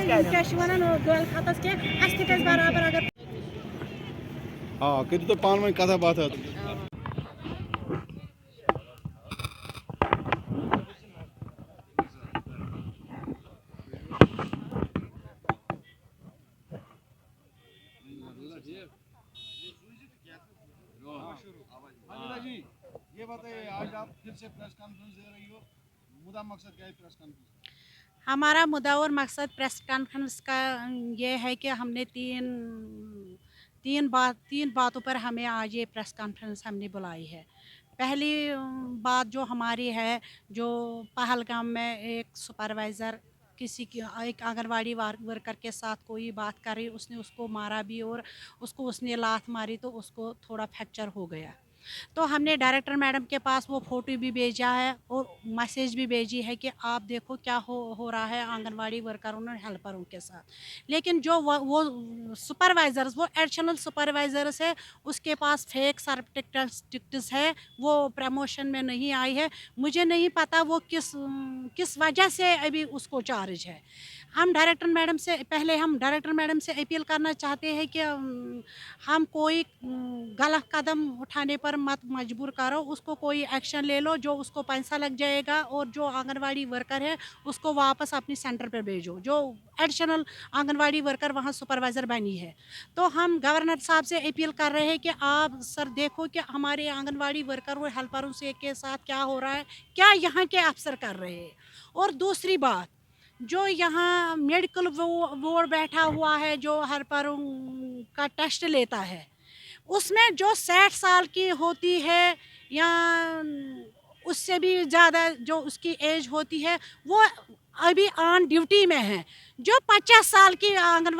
کیٛاہ چھِ وَنان دۄہہِ خطس کیٚنٛہہ اَسہِ تہِ گژھِ برابر اگر کٔرِو تُہۍ پانہٕ ؤنۍ کتھا باتھا یہ بتائیے آج آپ پھر سے پریس کانفرنس دے رہی ہو مدعا مقصد کیا ہے پریس کانفرنس؟ ہمارا مدعا اور مقصد پریس کانفرنس کا یہ ہے کہ ہم نے تین باتوں پر ہمیں آج یہ پریس کانفرنس ہم نے بلائی ہے. پہلی بات جو ہماری ہے جو پہلگام میں ایک سپروائزر ایک آنگن واڑی ورکر کے ساتھ کوئی بات کر رہی اس نے اس کو مارا بھی اور اس نے لات ماری تو اس کو تھوڑا فریکچر ہو گیا. تو ہم نے ڈائریکٹر میڈم کے پاس وہ فوٹو بھی بھیجا ہے اور میسیج بھی بھیجی ہے کہ آپ دیکھو کیا ہو رہا ہے آنگن واڑی ورکروں اور ہیلپروں کے ساتھ. لیکن جو وہ سپروائزرز وہ ایڈیشنل سپروائزرز ہے اس کے پاس فیک سرٹیفکیٹس ہے وہ پروموشن میں نہیں آئی ہے. مجھے نہیں پتا وہ کس وجہ سے ابھی اس کو چارج ہے. ہم ڈائریکٹر میڈم سے اپیل کرنا چاہتے ہیں کہ ہم کوئی غلط قدم اٹھانے پر مت مجبور کرو. اس کو کوئی ایکشن لے لو جو اس کو پیسہ لگ جائے گا اور جو آنگن واڑی ورکر ہے اس کو واپس اپنی سینٹر پہ بھیجو جو ایڈیشنل آنگن واڑی ورکر وہاں سپروائزر بنی ہے. تو ہم گورنر صاحب سے اپیل کر رہے ہیں کہ آپ سر دیکھو کہ ہمارے آنگن واڑی ورکر اور ہیلپروں کے ساتھ کیا ہو رہا ہے کیا یہاں کے افسر کر رہے ہیں. اور دوسری بات جو یہاں میڈیکل وارڈ بیٹھا ہوا ہے جو ہیلپروں کا ٹیسٹ لیتا ہے اس میں جو 60 سال کی ہوتی ہے یا اس سے بھی زیادہ جو اس کی ایج ہوتی ہے وہ ابھی آن ڈیوٹی میں ہے. جو 50 سال کی آنگن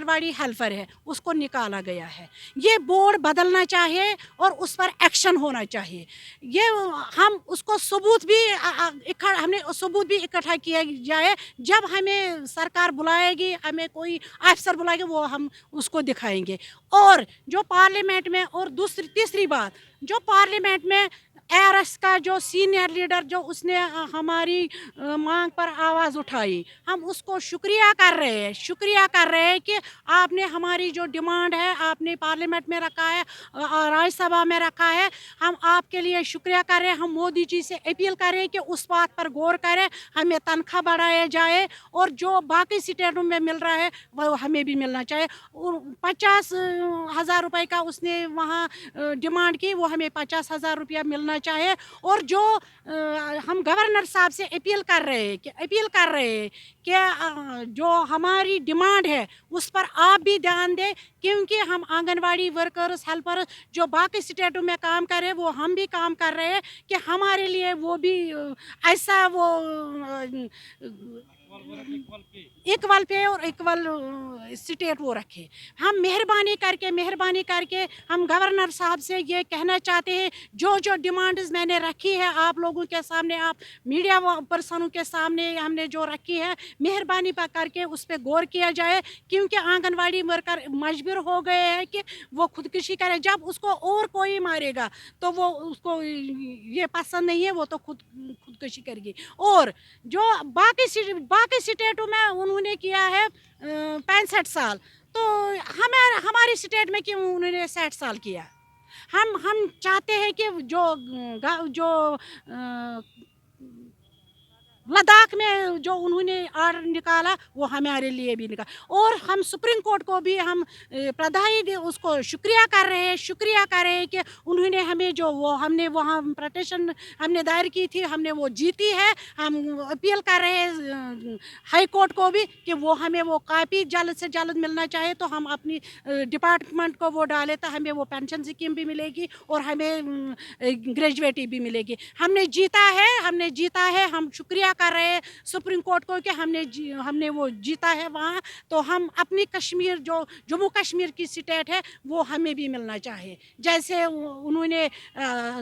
واڑی ہیلپر ہے اس کو نکالا گیا ہے. یہ بورڈ بدلنا چاہیے اور اس پر ایکشن ہونا چاہیے. یہ ہم اس کو ثبوت بھی اکٹھا کیا جائے. جب ہمیں سرکار بلائے گی ہمیں کوئی افسر بلائے گا وہ ہم اس کو دکھائیں گے. اور جو پارلیمنٹ میں اور تیسری بات جو پارلیمنٹ میں ARS کا جو سینئر لیڈر جو اس نے ہماری مانگ پر آواز اٹھائی ہم اس کو شکریہ کر رہے ہیں کہ آپ نے ہماری جو ڈیمانڈ ہے آپ نے پارلیمنٹ میں رکھا ہے راجیہ سبھا میں رکھا ہے. ہم آپ کے لیے شکریہ کر رہے ہیں. ہم مودی جی سے اپیل کریں کہ اس بات پر غور کریں ہمیں تنخواہ بڑھایا جائے اور جو باقی اسٹیٹوں میں مل رہا ہے وہ ہمیں بھی ملنا چاہیے. 50,000 روپے کا اس نے وہاں ڈیمانڈ کی وہ ہمیں 50,000 روپیہ ملنا چاہیے. اور جو ہم گورنر صاحب سے اپیل کر رہے ہیں کہ جو ہماری ڈیمانڈ ہے اس پر آپ بھی دھیان دیں کیونکہ ہم آنگن واڑی ورکرز ہیلپرز جو باقی اسٹیٹوں میں کام کر رہے ہیں وہ ہم بھی کام کر رہے ہیں کہ ہمارے لیے وہ بھی ایسا وہ ایکول پے اور ایکول اسٹیٹ وہ رکھے. ہم مہربانی کر کے ہم گورنر صاحب سے یہ کہنا چاہتے ہیں جو ڈیمانڈز میں نے رکھی ہے آپ لوگوں کے سامنے آپ میڈیا پرسنوں کے سامنے ہم نے جو رکھی ہے مہربانی کر کے اس پہ غور کیا جائے کیونکہ آنگن واڑی ورکر مجبور ہو گئے ہیں کہ وہ خودکشی کرے. جب اس کو اور کوئی مارے گا تو وہ اس کو یہ پسند نہیں ہے وہ تو خودکشی کرے گی. اور جو باقی اسٹیٹوں میں انہوں نے کیا ہے 65 سال تو ہماری اسٹیٹ میں کیوں انہوں نے 60 سال کیا. ہم چاہتے ہیں کہ جو لداخ میں جو انہوں نے آرڈر نکالا وہ ہمارے لیے بھی نکالا. اور ہم سپریم کورٹ کو بھی ہم اس کو شکریہ کر رہے ہیں کہ انہوں نے ہمیں ہم نے وہاں پٹیشن ہم نے دائر کی تھی ہم نے وہ جیتی ہے. ہم اپیل کر رہے ہیں ہائی کورٹ کو بھی کہ وہ ہمیں وہ کاپی جلد سے جلد ملنا چاہیے تو ہم اپنی ڈپارٹمنٹ کو وہ ڈالے تو ہمیں وہ پینشن اسکیم بھی ملے گی اور ہمیں گریجویٹی بھی ملے گی. ہم نے جیتا ہے ہم شکریہ کر رہے ہیں سپریم کورٹ کو کہ ہم نے وہ جیتا ہے وہاں. تو ہم اپنی کشمیر جو جموں کشمیر کی اسٹیٹ ہے وہ ہمیں بھی ملنا چاہیے. جیسے انہوں نے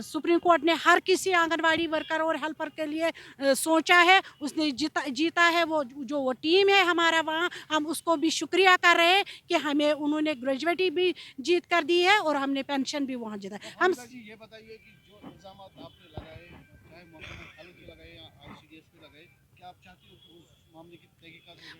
سپریم کورٹ نے ہر کسی آنگن واڑی ورکر اور ہیلپر کے لیے سوچا ہے اس نے جیتا ہے وہ ٹیم ہے ہمارا وہاں ہم اس کو بھی شکریہ کر رہے ہیں کہ ہمیں انہوں نے گریجویٹی بھی جیت کر دی ہے اور ہم نے پینشن بھی وہاں جیتا ہے. ہم یہ بتائیے کہ جو الزامات آپ نے لگائے آپ چاہتی ہو کہ اس معاملے کی تحقیقات ہو جائے؟